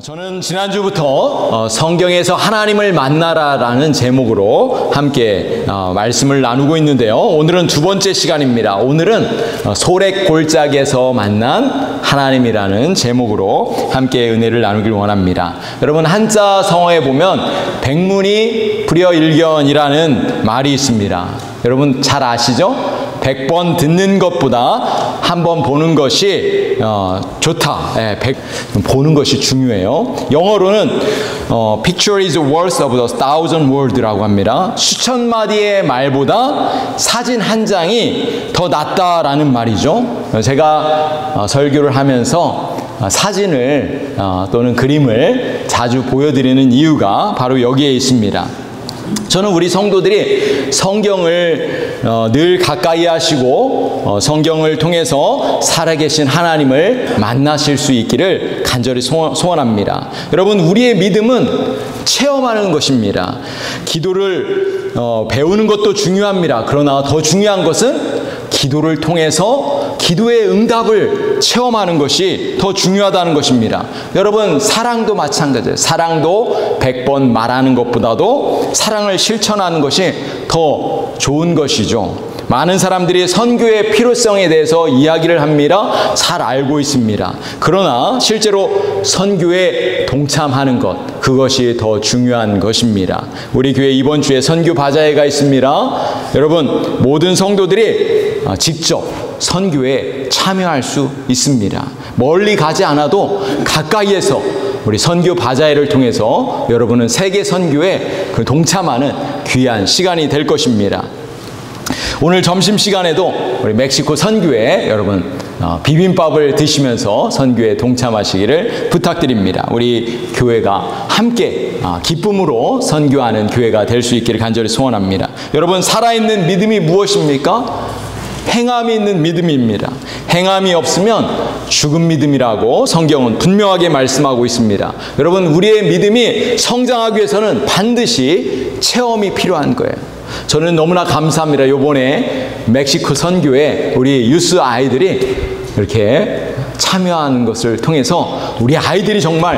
저는 지난주부터 성경에서 하나님을 만나라라는 제목으로 함께 말씀을 나누고 있는데요. 오늘은 두 번째 시간입니다. 오늘은 소래골짜기에서 만난 하나님이라는 제목으로 함께 은혜를 나누길 원합니다. 여러분, 한자 성어에 보면 백문이 불여일견이라는 말이 있습니다. 여러분 잘 아시죠? 100번 듣는 것보다 한 번 보는 것이 좋다. 보는 것이 중요해요. 영어로는 Picture is worth of a thousand word라고 합니다. 수천 마디의 말보다 사진 한 장이 더 낫다라는 말이죠. 제가 설교를 하면서 사진을 또는 그림을 자주 보여드리는 이유가 바로 여기에 있습니다. 저는 우리 성도들이 성경을 늘 가까이 하시고 성경을 통해서 살아계신 하나님을 만나실 수 있기를 간절히 소원합니다. 여러분, 우리의 믿음은 체험하는 것입니다. 기도를 배우는 것도 중요합니다. 그러나 더 중요한 것은 기도를 통해서 기도의 응답을 체험하는 것이 더 중요하다는 것입니다. 여러분, 사랑도 마찬가지예요. 사랑도 100번 말하는 것보다도 사랑을 실천하는 것이 더 좋은 것이죠. 많은 사람들이 선교의 필요성에 대해서 이야기를 합니다. 잘 알고 있습니다. 그러나 실제로 선교에 동참하는 것, 그것이 더 중요한 것입니다. 우리 교회 이번 주에 선교 바자회가 있습니다. 여러분, 모든 성도들이 직접 선교에 참여할 수 있습니다. 멀리 가지 않아도 가까이에서 우리 선교 바자회를 통해서 여러분은 세계 선교에 동참하는 귀한 시간이 될 것입니다. 오늘 점심시간에도 우리 멕시코 선교회 여러분 비빔밥을 드시면서 선교에 동참하시기를 부탁드립니다. 우리 교회가 함께 기쁨으로 선교하는 교회가 될 수 있기를 간절히 소원합니다. 여러분, 살아있는 믿음이 무엇입니까? 행함이 있는 믿음입니다. 행함이 없으면 죽은 믿음이라고 성경은 분명하게 말씀하고 있습니다. 여러분, 우리의 믿음이 성장하기 위해서는 반드시 체험이 필요한 거예요. 저는 너무나 감사합니다. 이번에 멕시코 선교에 우리 유스 아이들이 이렇게 참여하는 것을 통해서 우리 아이들이 정말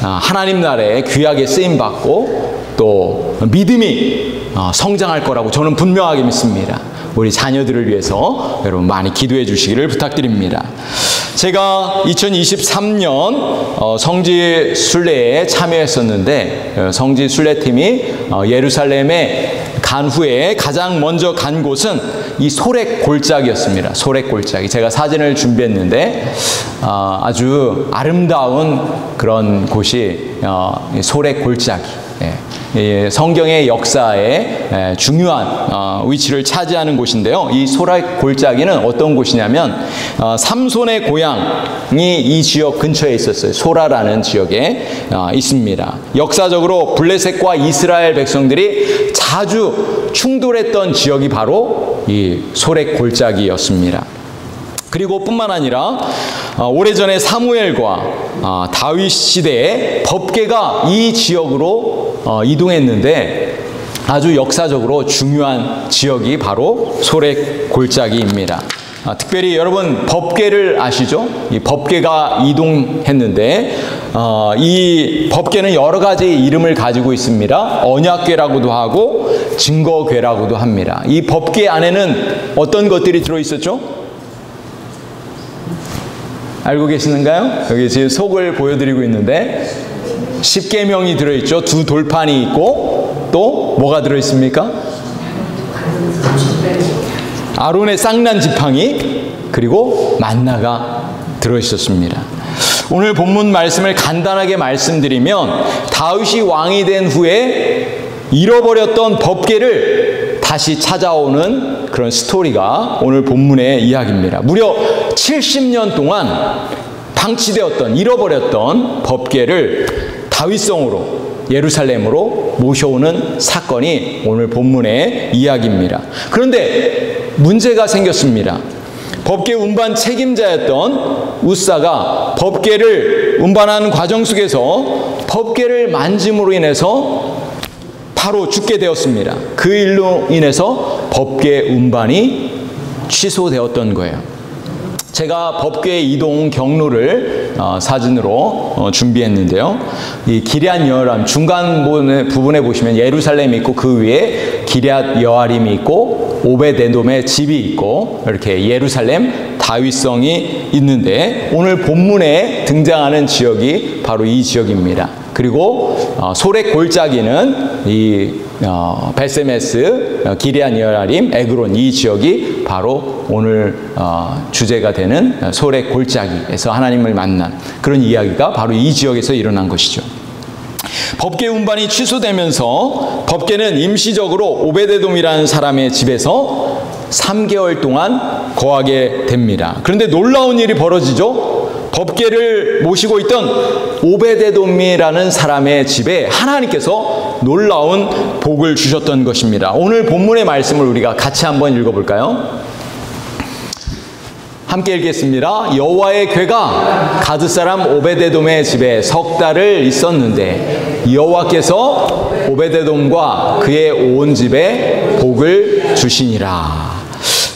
하나님 나라에 귀하게 쓰임받고 또 믿음이 성장할 거라고 저는 분명하게 믿습니다. 우리 자녀들을 위해서 여러분 많이 기도해 주시기를 부탁드립니다. 제가 2023년 성지 순례에 참여했었는데 성지 순례팀이 예루살렘에 간 후에 가장 먼저 간 곳은 이 소래골짜기였습니다. 소래골짜기. 제가 사진을 준비했는데 아주 아름다운 그런 곳이 소래골짜기. 성경의 역사에 중요한 위치를 차지하는 곳인데요. 이 소래골짜기는 어떤 곳이냐면 삼손의 고향이 이 지역 근처에 있었어요. 소라라는 지역에 있습니다. 역사적으로 블레셋과 이스라엘 백성들이 자주 충돌했던 지역이 바로 이 소래골짜기였습니다. 그리고 뿐만 아니라 오래전에 사무엘과 다윗 시대에 법궤가 이 지역으로 이동했는데 아주 역사적으로 중요한 지역이 바로 소래골짜기입니다. 특별히 여러분 법궤를 아시죠? 이 법궤가 이동했는데 이 법궤는 여러 가지 이름을 가지고 있습니다. 언약궤라고도 하고 증거궤라고도 합니다. 이 법궤 안에는 어떤 것들이 들어있었죠? 알고 계시는가요? 여기 지금 속을 보여드리고 있는데 10계명이 들어있죠. 2 돌판이 있고 또 뭐가 들어있습니까? 아론의 쌍난 지팡이 그리고 만나가 들어있었습니다. 오늘 본문 말씀을 간단하게 말씀드리면 다윗이 왕이 된 후에 잃어버렸던 법궤를 다시 찾아오는 그런 스토리가 오늘 본문의 이야기입니다. 무려 70년 동안 방치되었던, 잃어버렸던 법궤를 다윗성으로 예루살렘으로 모셔오는 사건이 오늘 본문의 이야기입니다. 그런데 문제가 생겼습니다. 법궤 운반 책임자였던 우사가 법궤를 운반하는 과정 속에서 법궤를 만짐으로 인해서 바로 죽게 되었습니다. 그 일로 인해서 법궤 운반이 취소되었던 거예요. 제가 법궤 이동 경로를 사진으로 준비했는데요. 이 기럇 여아림 중간 부분에 보시면 예루살렘이 있고 그 위에 기럇 여아림이 있고 오벳에돔의 집이 있고 이렇게 예루살렘 다윗성이 있는데 오늘 본문에 등장하는 지역이 바로 이 지역입니다. 그리고 소렉 골짜기는 이 벳세메스, 기럇 여아림, 에그론 이 지역이 바로 오늘 주제가 되는 소렉 골짜기에서 하나님을 만난 그런 이야기가 바로 이 지역에서 일어난 것이죠. 법궤 운반이 취소되면서 법궤는 임시적으로 오벳에돔이라는 사람의 집에서 3개월 동안 거하게 됩니다. 그런데 놀라운 일이 벌어지죠. 법궤를 모시고 있던 오벳에돔이라는 사람의 집에 하나님께서 놀라운 복을 주셨던 것입니다. 오늘 본문의 말씀을 우리가 같이 한번 읽어볼까요? 함께 읽겠습니다. 여호와의 궤가 가드 사람 오벳에돔의 집에 석 달을 있었는데 여호와께서 오벳에돔과 그의 온 집에 복을 주시니라.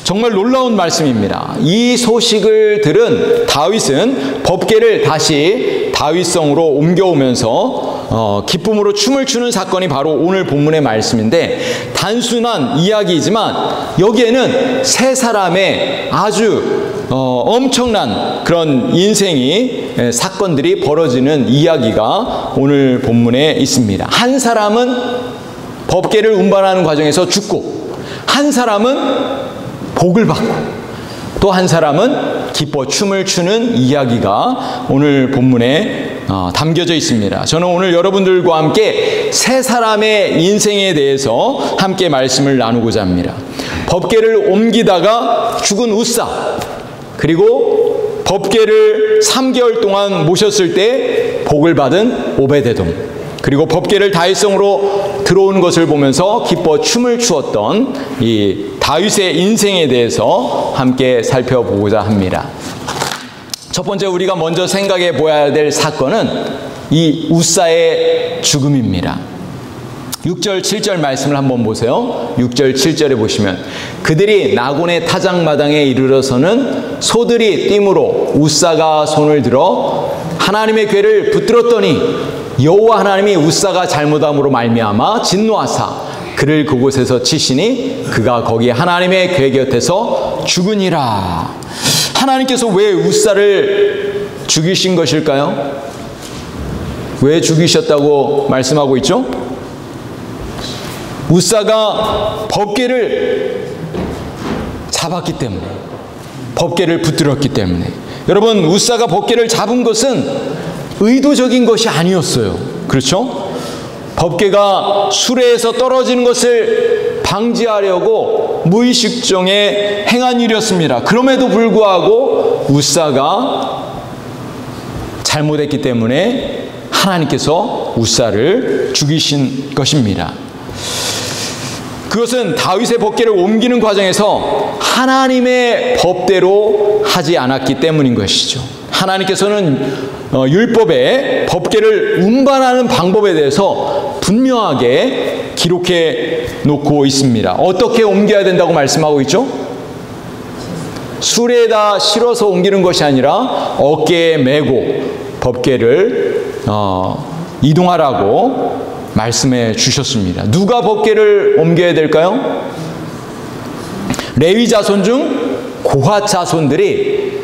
정말 놀라운 말씀입니다. 이 소식을 들은 다윗은 법궤를 다시 다윗성으로 옮겨오면서 기쁨으로 춤을 추는 사건이 바로 오늘 본문의 말씀인데 단순한 이야기이지만 여기에는 세 사람의 아주 엄청난 그런 사건들이 벌어지는 이야기가 오늘 본문에 있습니다. 한 사람은 법궤를 운반하는 과정에서 죽고 한 사람은 복을 받고 또 한 사람은 기뻐 춤을 추는 이야기가 오늘 본문에 담겨져 있습니다. 저는 오늘 여러분들과 함께 세 사람의 인생에 대해서 함께 말씀을 나누고자 합니다. 법궤를 옮기다가 죽은 우사, 그리고 법궤를 3개월 동안 모셨을 때 복을 받은 오벳에돔, 그리고 법궤를 다윗성으로 들어오는 것을 보면서 기뻐 춤을 추었던 이 다윗의 인생에 대해서 함께 살펴보고자 합니다. 첫 번째 우리가 먼저 생각해 보아야 될 사건은 이 우사의 죽음입니다. 6절 7절 말씀을 한번 보세요. 6절 7절에 보시면 그들이 나곤의 타작마당에 이르러서는 소들이 띠므로 우사가 손을 들어 하나님의 궤를 붙들었더니 여호와 하나님이 우사가 잘못함으로 말미암아 진노하사 그를 그곳에서 치시니 그가 거기 하나님의 궤 곁에서 죽으니라. 하나님께서 왜 우사를 죽이신 것일까요? 왜 죽이셨다고 말씀하고 있죠? 우사가 법궤를 잡았기 때문에, 법궤를 붙들었기 때문에. 여러분, 우사가 법궤를 잡은 것은 의도적인 것이 아니었어요. 그렇죠? 법궤가 수레에서 떨어지는 것을 방지하려고 무의식중에 행한 일이었습니다. 그럼에도 불구하고 우사가 잘못했기 때문에 하나님께서 우사를 죽이신 것입니다. 그것은 다윗의 법궤를 옮기는 과정에서 하나님의 법대로 하지 않았기 때문인 것이죠. 하나님께서는 율법에 법궤를 운반하는 방법에 대해서 분명하게 기록해 놓고 있습니다. 어떻게 옮겨야 된다고 말씀하고 있죠? 수레에다 실어서 옮기는 것이 아니라 어깨에 메고 법궤를 이동하라고 말씀해 주셨습니다. 누가 법궤를 옮겨야 될까요? 레위 자손 중 고핫 자손들이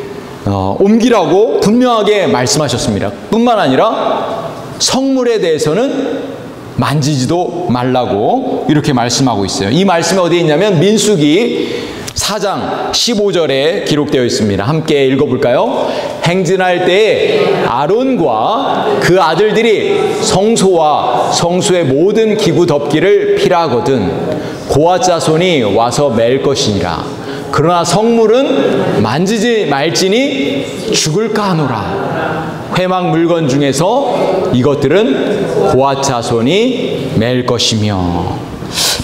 옮기라고 분명하게 말씀하셨습니다. 뿐만 아니라 성물에 대해서는 만지지도 말라고 이렇게 말씀하고 있어요. 이 말씀이 어디에 있냐면 민수기 4장 15절에 기록되어 있습니다. 함께 읽어볼까요? 행진할 때에 아론과 그 아들들이 성소와 성소의 모든 기구 덮기를 필하거든 고핫 자손이 와서 맬 것이니라. 그러나 성물은 만지지 말지니 죽을까 하노라. 회막 물건 중에서 이것들은 고핫 자손이 맬 것이며.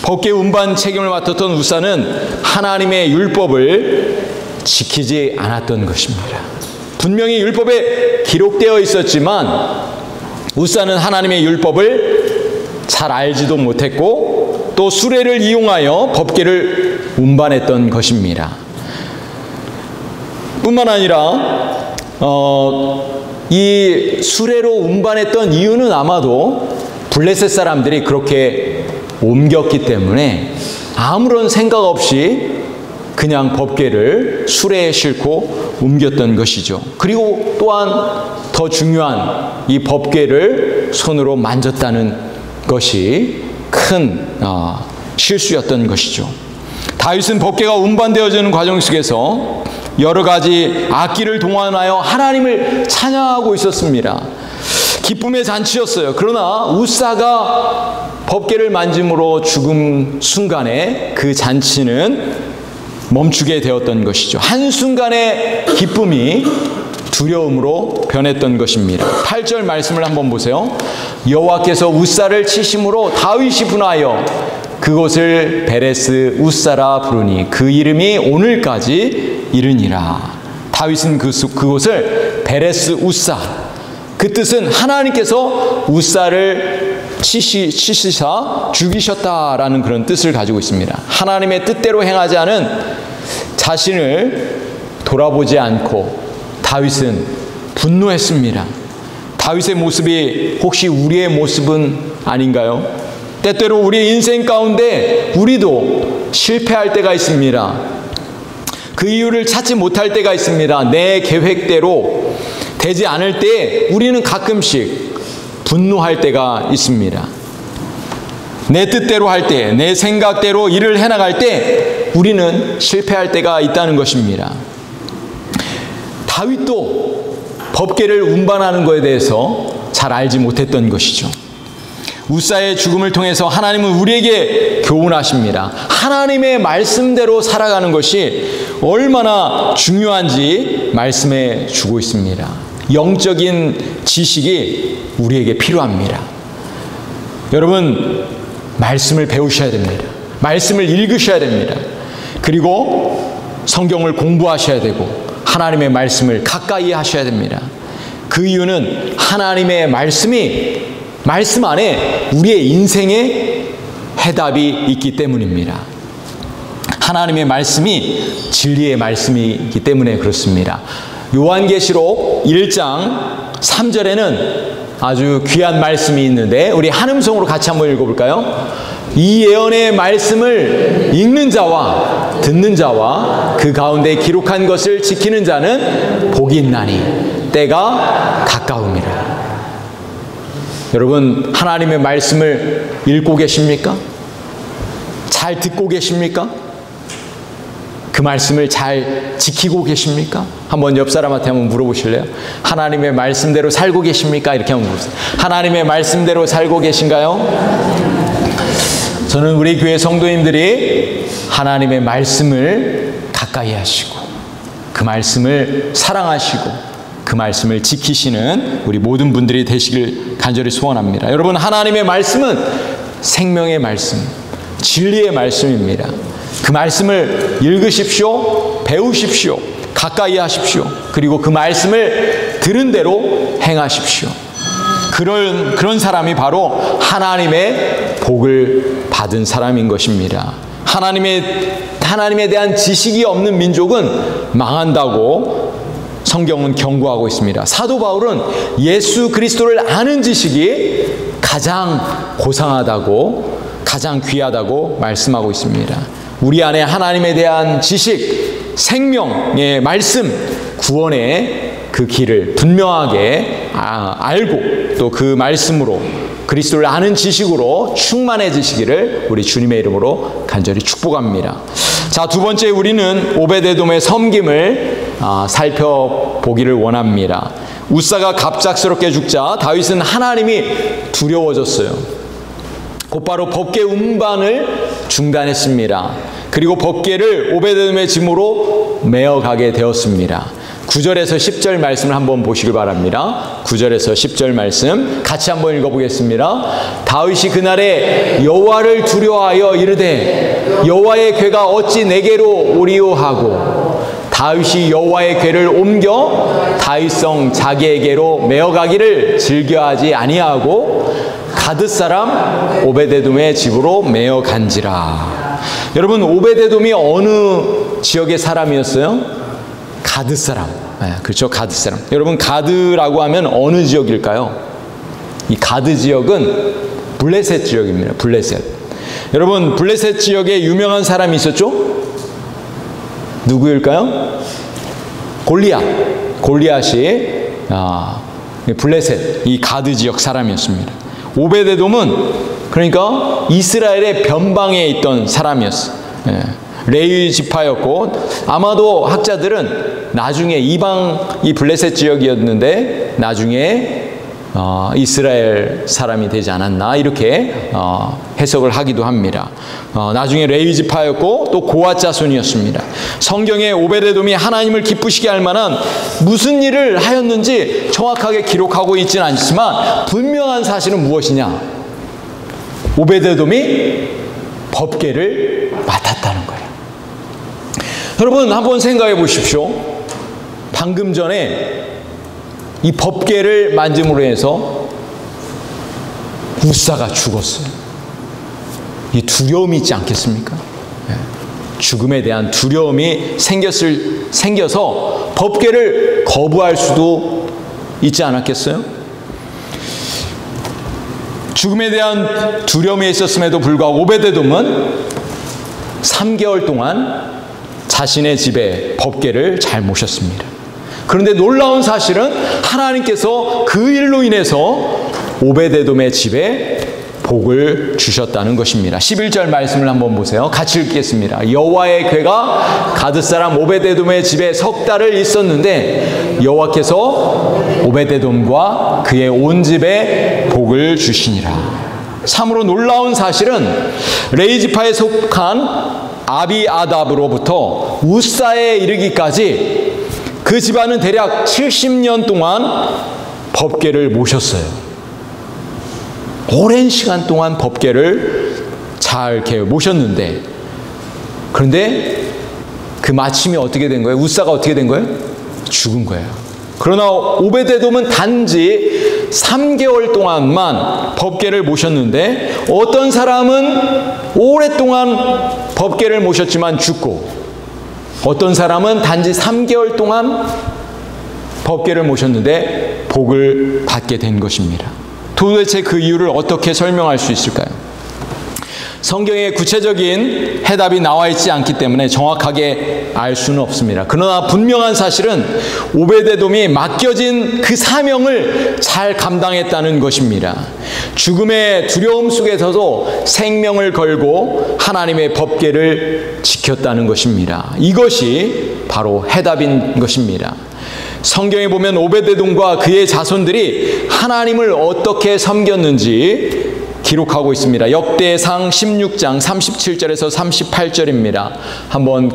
법궤 운반 책임을 맡았던 우사는 하나님의 율법을 지키지 않았던 것입니다. 분명히 율법에 기록되어 있었지만 우사는 하나님의 율법을 잘 알지도 못했고 또 수레를 이용하여 법궤를 운반했던 것입니다. 뿐만 아니라 이 수레로 운반했던 이유는 아마도 블레셋 사람들이 그렇게 옮겼기 때문에 아무런 생각 없이 그냥 법궤를 수레에 싣고 옮겼던 것이죠. 그리고 또한 더 중요한 이 법궤를 손으로 만졌다는 것이 큰 실수였던 것이죠. 다윗은 법궤가 운반되어지는 과정 속에서 여러 가지 악기를 동원하여 하나님을 찬양하고 있었습니다. 기쁨의 잔치였어요. 그러나 우사가 법궤를 만짐으로 죽음 순간에 그 잔치는 멈추게 되었던 것이죠. 한순간의 기쁨이 두려움으로 변했던 것입니다. 8절 말씀을 한번 보세요. 여호와께서 우사를 치심으로 다윗이 분하여 그곳을 베레스 우사라 부르니 그 이름이 오늘까지 이르니라. 다윗은 그곳을 베레스 우사, 그 뜻은 하나님께서 우사를 치시사 죽이셨다라는 그런 뜻을 가지고 있습니다. 하나님의 뜻대로 행하지 않은 자신을 돌아보지 않고 다윗은 분노했습니다. 다윗의 모습이 혹시 우리의 모습은 아닌가요? 때때로 우리의 인생 가운데 우리도 실패할 때가 있습니다. 그 이유를 찾지 못할 때가 있습니다. 내 계획대로 되지 않을 때 우리는 가끔씩 분노할 때가 있습니다. 내 뜻대로 할 때, 내 생각대로 일을 해나갈 때 우리는 실패할 때가 있다는 것입니다. 다윗도 법궤를 운반하는 것에 대해서 잘 알지 못했던 것이죠. 우사의 죽음을 통해서 하나님은 우리에게 교훈하십니다. 하나님의 말씀대로 살아가는 것이 얼마나 중요한지 말씀해 주고 있습니다. 영적인 지식이 우리에게 필요합니다. 여러분, 말씀을 배우셔야 됩니다. 말씀을 읽으셔야 됩니다. 그리고 성경을 공부하셔야 되고 하나님의 말씀을 가까이 하셔야 됩니다. 그 이유는 하나님의 말씀 안에 우리의 인생에 해답이 있기 때문입니다. 하나님의 말씀이 진리의 말씀이기 때문에 그렇습니다. 요한계시록 1장 3절에는 아주 귀한 말씀이 있는데 우리 한음성으로 같이 한번 읽어볼까요? 이 예언의 말씀을 읽는 자와 듣는 자와 그 가운데 기록한 것을 지키는 자는 복이 있나니 때가 가까움이라. 여러분, 하나님의 말씀을 읽고 계십니까? 잘 듣고 계십니까? 그 말씀을 잘 지키고 계십니까? 한번 옆 사람한테 한번 물어보실래요? 하나님의 말씀대로 살고 계십니까? 이렇게 한번 물어보세요. 하나님의 말씀대로 살고 계신가요? 저는 우리 교회 성도님들이 하나님의 말씀을 가까이 하시고 그 말씀을 사랑하시고 그 말씀을 지키시는 우리 모든 분들이 되시길 간절히 소원합니다. 여러분, 하나님의 말씀은 생명의 말씀, 진리의 말씀입니다. 그 말씀을 읽으십시오, 배우십시오, 가까이 하십시오. 그리고 그 말씀을 들은 대로 행하십시오. 그런 사람이 바로 하나님의 복을 받은 사람인 것입니다. 하나님에 대한 지식이 없는 민족은 망한다고 성경은 경고하고 있습니다. 사도 바울은 예수 그리스도를 아는 지식이 가장 고상하다고, 가장 귀하다고 말씀하고 있습니다. 우리 안에 하나님에 대한 지식, 생명의 말씀, 구원의 그 길을 분명하게 알고 또 그 말씀으로 그리스도를 아는 지식으로 충만해지시기를 우리 주님의 이름으로 간절히 축복합니다. 자, 두 번째, 우리는 오베데돔의 섬김을 살펴보기를 원합니다. 우사가 갑작스럽게 죽자 다윗은 하나님이 두려워졌어요. 곧바로 법궤 운반을 중단했습니다. 그리고 법궤를 오베데돔의 짐으로 메어가게 되었습니다. 9절에서 10절 말씀을 한번 보시길 바랍니다. 9절에서 10절 말씀 같이 한번 읽어보겠습니다. 다윗이 그날에 여호와를 두려워하여 이르되 여호와의 궤가 어찌 내게로 오리오 하고 다윗이 여호와의 궤를 옮겨 다윗성 자기에게로 메어가기를 즐겨하지 아니하고 가드 사람 오베데돔의 집으로 메어간지라. 여러분, 오베데돔이 어느 지역의 사람이었어요? 가드 사람. 그렇죠. 가드 사람. 여러분, 가드라고 하면 어느 지역일까요? 이 가드 지역은 블레셋 지역입니다. 블레셋. 여러분, 블레셋 지역에 유명한 사람이 있었죠? 누구일까요? 골리앗이 블레셋, 이 가드 지역 사람이었습니다. 오베데돔은 그러니까 이스라엘의 변방에 있던 사람이었어요. 레위 지파였고, 아마도 학자들은 나중에 이방, 이 블레셋 지역이었는데 나중에 이스라엘 사람이 되지 않았나, 이렇게 해석을 하기도 합니다. 나중에 레위 지파였고 또 고앗 자손이었습니다. 성경에 오베데돔이 하나님을 기쁘시게 할 만한 무슨 일을 하였는지 정확하게 기록하고 있지는 않지만 분명한 사실은 무엇이냐? 오베데돔이 법궤를 맡았다는 거예요. 여러분, 한번 생각해 보십시오. 방금 전에 이 법궤를 만짐으로 해서 우사가 죽었어요. 이 두려움이 있지 않겠습니까? 죽음에 대한 두려움이 생겨서 법궤를 거부할 수도 있지 않았겠어요? 죽음에 대한 두려움이 있었음에도 불구하고 오베데돔은 3개월 동안 자신의 집에 법궤를 잘 모셨습니다. 그런데 놀라운 사실은 하나님께서 그 일로 인해서 오베데돔의 집에 복을 주셨다는 것입니다. 11절 말씀을 한번 보세요. 같이 읽겠습니다. 여호와의 궤가 가드 사람 오베데돔의 집에 석 달을 있었는데 여호와께서 오베데돔과 그의 온 집에 복을 주시니라. 참으로 놀라운 사실은 레위 지파에 속한 아비아답으로부터 우사에 이르기까지 그 집안은 대략 70년 동안 법궤를 모셨어요. 오랜 시간 동안 법궤를 잘 이렇게 모셨는데, 그런데 그 마침이 어떻게 된 거예요? 우사가 어떻게 된 거예요? 죽은 거예요. 그러나 오베데돔은 단지 3개월 동안만 법궤를 모셨는데, 어떤 사람은 오랫동안 법궤를 모셨지만 죽고, 어떤 사람은 단지 3개월 동안 법궤를 모셨는데 복을 받게 된 것입니다. 도대체 그 이유를 어떻게 설명할 수 있을까요? 성경에 구체적인 해답이 나와 있지 않기 때문에 정확하게 알 수는 없습니다. 그러나 분명한 사실은 오베데돔이 맡겨진 그 사명을 잘 감당했다는 것입니다. 죽음의 두려움 속에서도 생명을 걸고 하나님의 법궤를 지켰다는 것입니다. 이것이 바로 해답인 것입니다. 성경에 보면 오베데돔과 그의 자손들이 하나님을 어떻게 섬겼는지 기록하고 있습니다. 역대상 16장 37절에서 38절입니다.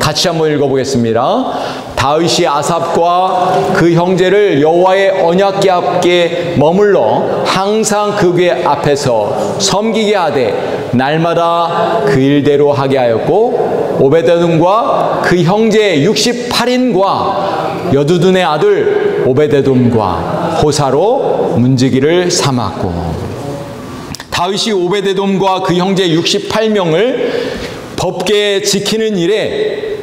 같이 한번 읽어보겠습니다. 다윗이 아삽과 그 형제를 여호와의 언약궤 앞에 머물러 항상 그 궤 앞에서 섬기게 하되 날마다 그 일대로 하게 하였고, 오베데돔과 그 형제 68인과 여두둔의 아들 오베데돔과 호사로 문지기를 삼았고, 다윗이 오베데돔과 그 형제 68명을 법궤 지키는 일에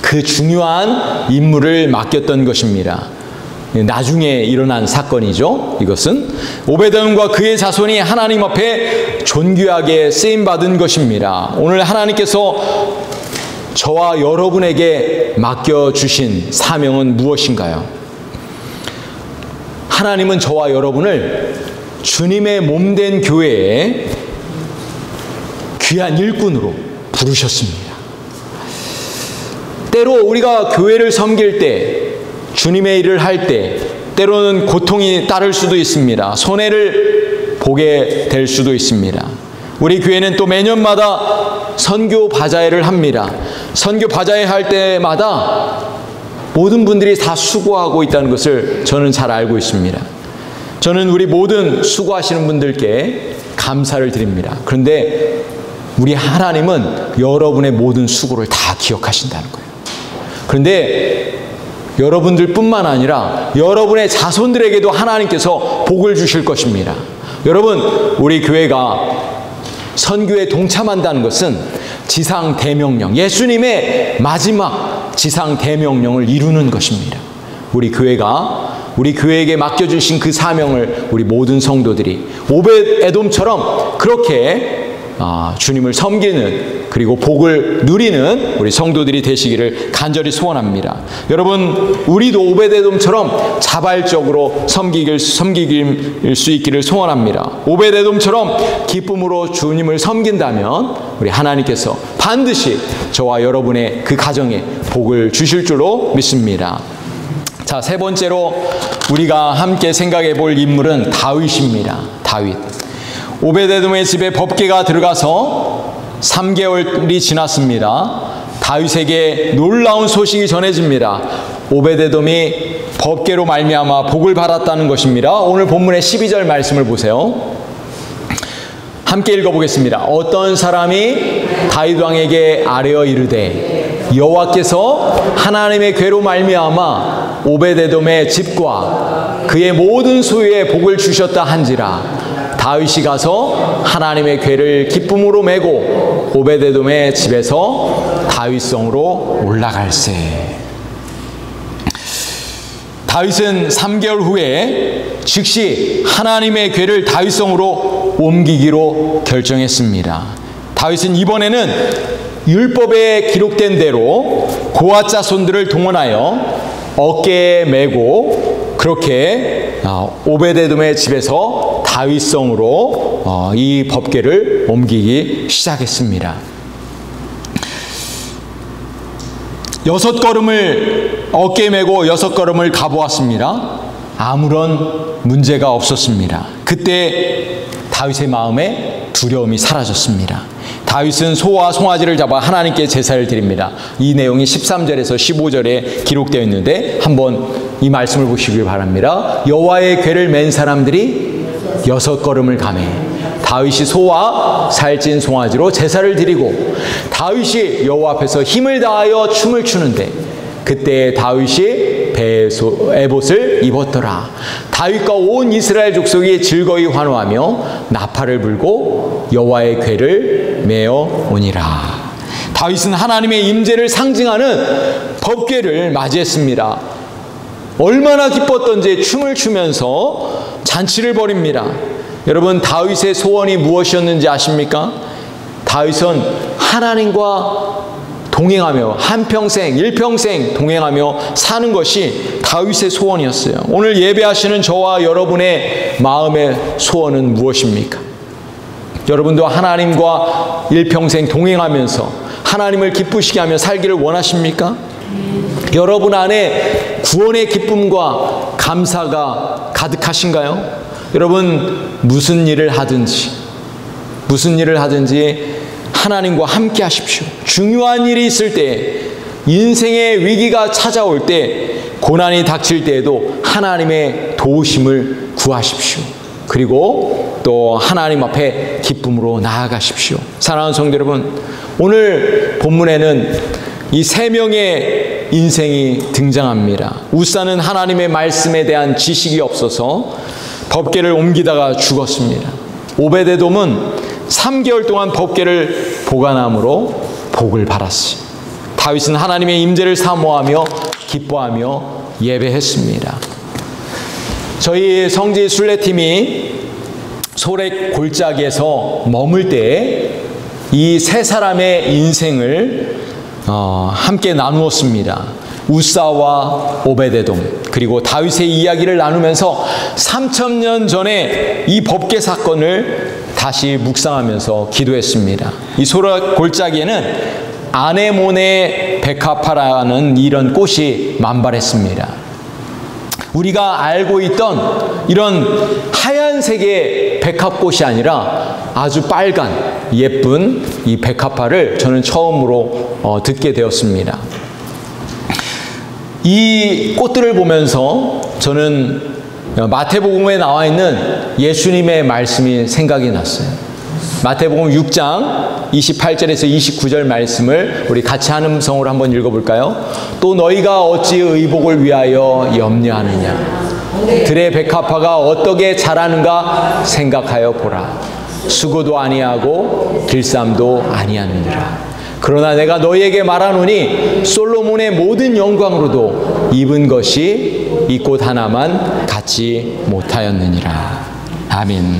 그 중요한 임무를 맡겼던 것입니다. 나중에 일어난 사건이죠. 이것은 오베데돔과 그의 자손이 하나님 앞에 존귀하게 쓰임받은 것입니다. 오늘 하나님께서 저와 여러분에게 맡겨주신 사명은 무엇인가요? 하나님은 저와 여러분을 주님의 몸된 교회에 귀한 일꾼으로 부르셨습니다. 때로 우리가 교회를 섬길 때, 주님의 일을 할 때 때로는 고통이 따를 수도 있습니다. 손해를 보게 될 수도 있습니다. 우리 교회는 또 매년마다 선교 바자회를 합니다. 선교 바자회 할 때마다 모든 분들이 다 수고하고 있다는 것을 저는 잘 알고 있습니다. 저는 우리 모든 수고하시는 분들께 감사를 드립니다. 그런데 우리 하나님은 여러분의 모든 수고를 다 기억하신다는 거예요. 그런데 여러분들 뿐만 아니라 여러분의 자손들에게도 하나님께서 복을 주실 것입니다. 여러분, 우리 교회가 선교에 동참한다는 것은 지상 대명령, 예수님의 마지막 지상 대명령을 이루는 것입니다. 우리 교회에게 맡겨주신 그 사명을 우리 모든 성도들이 오벳 에돔처럼 그렇게 주님을 섬기는, 그리고 복을 누리는 우리 성도들이 되시기를 간절히 소원합니다. 여러분, 우리도 오벳 에돔처럼 자발적으로 섬길 수 있기를 소원합니다. 오벳 에돔처럼 기쁨으로 주님을 섬긴다면 우리 하나님께서 반드시 저와 여러분의 그 가정에 복을 주실 줄로 믿습니다. 자, 세 번째로 우리가 함께 생각해 볼 인물은 다윗입니다. 다윗. 오벳 에돔의 집에 법궤가 들어가서 3개월이 지났습니다. 다윗에게 놀라운 소식이 전해집니다. 오벳 에돔이 법궤로 말미암아 복을 받았다는 것입니다. 오늘 본문의 12절 말씀을 보세요. 함께 읽어보겠습니다. 어떤 사람이 다윗 왕에게 아뢰어 이르되 여호와께서 하나님의 궤로 말미암아 오벳 에돔의 집과 그의 모든 소유에 복을 주셨다 한지라. 다윗이 가서 하나님의 궤를 기쁨으로 메고 오벳 에돔의 집에서 다윗성으로 올라갈세. 다윗은 3개월 후에 즉시 하나님의 궤를 다윗성으로 옮기기로 결정했습니다. 다윗은 이번에는 율법에 기록된 대로 고앗 자손들을 동원하여 어깨에 메고 그렇게 오벳 에돔의 집에서 다윗성으로 이 법궤를 옮기기 시작했습니다. 6걸음을 어깨에 메고 6걸음을 가보았습니다. 아무런 문제가 없었습니다. 그때 다윗의 마음에 두려움이 사라졌습니다. 다윗은 소와 송아지를 잡아 하나님께 제사를 드립니다. 이 내용이 13절에서 15절에 기록되어 있는데 한번 이 말씀을 보시길 바랍니다. 여호와의 궤를 맨 사람들이 6걸음을 가매 다윗이 소와 살찐 송아지로 제사를 드리고 다윗이 여호와 앞에서 힘을 다하여 춤을 추는데 그때 다윗이 에봇을 입었더라. 다윗과 온 이스라엘 족속이 즐거이 환호하며 나팔을 불고 여호와의 궤를 메어 오니라. 다윗은 하나님의 임재를 상징하는 법궤를 맞이했습니다. 얼마나 기뻤던지 춤을 추면서 잔치를 벌입니다. 여러분, 다윗의 소원이 무엇이었는지 아십니까? 다윗은 하나님과 동행하며 한평생 일평생 동행하며 사는 것이 다윗의 소원이었어요. 오늘 예배하시는 저와 여러분의 마음의 소원은 무엇입니까? 여러분도 하나님과 일평생 동행하면서 하나님을 기쁘시게 하며 살기를 원하십니까? 여러분 안에 구원의 기쁨과 감사가 가득하신가요? 여러분, 무슨 일을 하든지 하나님과 함께 하십시오. 중요한 일이 있을 때, 인생의 위기가 찾아올 때, 고난이 닥칠 때에도 하나님의 도우심을 구하십시오. 그리고 또 하나님 앞에 기쁨으로 나아가십시오. 사랑하는 성도 여러분, 오늘 본문에는 이 3명의 인생이 등장합니다. 우사는 하나님의 말씀에 대한 지식이 없어서 법궤를 옮기다가 죽었습니다. 오벳 에돔은 3개월 동안 법궤를 보관함으로 복을 받았어요. 다윗은 하나님의 임재를 사모하며 기뻐하며 예배했습니다. 저희 성지 순례팀이 소렉 골짜기에서 머물 때 이 3사람의 인생을 함께 나누었습니다. 우사와 오벳 에돔 그리고 다윗의 이야기를 나누면서 3000년 전에 이 법궤 사건을 다시 묵상하면서 기도했습니다. 이 소렉 골짜기에는 아네몬의 백합화라는 이런 꽃이 만발했습니다. 우리가 알고 있던 이런 하얀색의 백합꽃이 아니라 아주 빨간 예쁜 이 백합화를 저는 처음으로 듣게 되었습니다. 이 꽃들을 보면서 저는 마태복음에 나와 있는 예수님의 말씀이 생각이 났어요. 마태복음 6장 28절에서 29절 말씀을 우리 같이 한 음성으로 한번 읽어볼까요? 또 너희가 어찌 의복을 위하여 염려하느냐? 들의 백합화가 어떻게 자라는가 생각하여 보라. 수고도 아니하고 길쌈도 아니하느니라. 그러나 내가 너희에게 말하노니 솔로몬의 모든 영광으로도 입은 것이 이 꽃 하나만 갖지 못하였느니라. 아멘.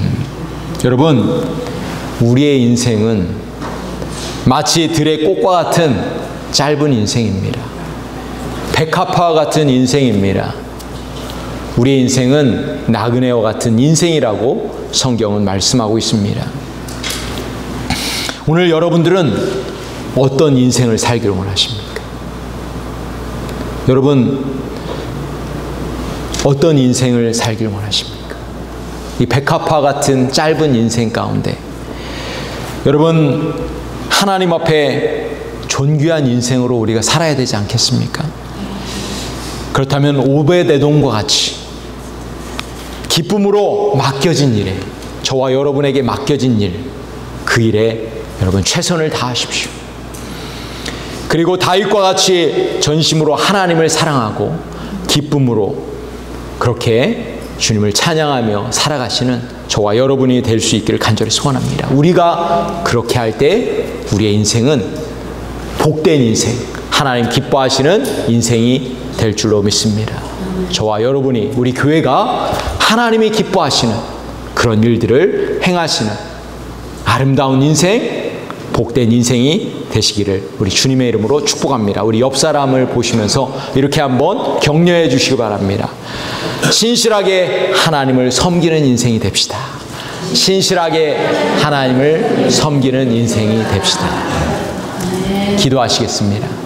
여러분, 우리의 인생은 마치 들의 꽃과 같은 짧은 인생입니다. 백합화와 같은 인생입니다. 우리의 인생은 나그네와 같은 인생이라고 성경은 말씀하고 있습니다. 오늘 여러분들은 어떤 인생을 살기를 원하십니까? 여러분, 어떤 인생을 살기를 원하십니까? 이 백합화 같은 짧은 인생 가운데 여러분, 하나님 앞에 존귀한 인생으로 우리가 살아야 되지 않겠습니까? 그렇다면 오벳에돔과 같이 기쁨으로 맡겨진 일에, 저와 여러분에게 맡겨진 일, 그 일에 여러분 최선을 다하십시오. 그리고 다윗과 같이 전심으로 하나님을 사랑하고 기쁨으로 그렇게 주님을 찬양하며 살아가시는 저와 여러분이 될 수 있기를 간절히 소원합니다. 우리가 그렇게 할 때 우리의 인생은 복된 인생, 하나님 기뻐하시는 인생이 될 줄로 믿습니다. 저와 여러분이, 우리 교회가 하나님이 기뻐하시는 그런 일들을 행하시는 아름다운 인생, 복된 인생이 되시기를 우리 주님의 이름으로 축복합니다. 우리 옆 사람을 보시면서 이렇게 한번 격려해 주시기 바랍니다. 신실하게 하나님을 섬기는 인생이 됩시다. 신실하게 하나님을 섬기는 인생이 됩시다. 기도하시겠습니다.